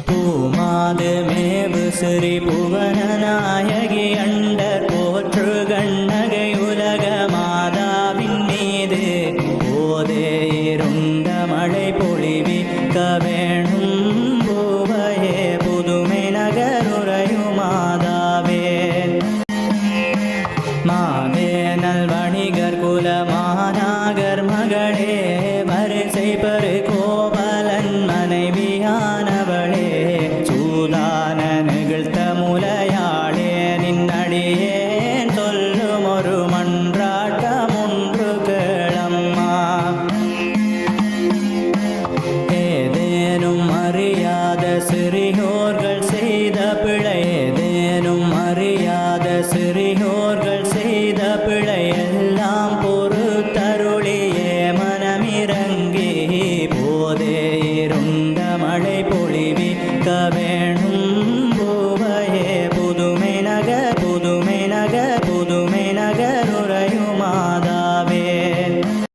பூமாது மேவு சிறி புவனநாயகி அண்டர் போற்று கண்ணகை உலக மாதாவின் மீது போதே இருண்ட மழை பொழிவிக்க வேணும் பூவையே புதுமை நகருறையும் மாதாவே மாவேனல் வணிகர் குல மாநாகர் மகளே வரிசை பெரு கோபலன் மனைவியானவளே சூதான நிகழ்த்த முலையாளே நின்னடியேன் சொல்லும் ஒரு மன்றாட்டம் ஒன்று கேளம்மா ஏதேனும் அறியாத சிறியோர்கள் செய்த பிழை ஏதேனும் அறியாத சிறியோர்கள் செய்த பிழை எல்லாம் பொறுத்தருளியே மனமிறங்கி போதே இருண்ட மழை பொழிவிக்கவே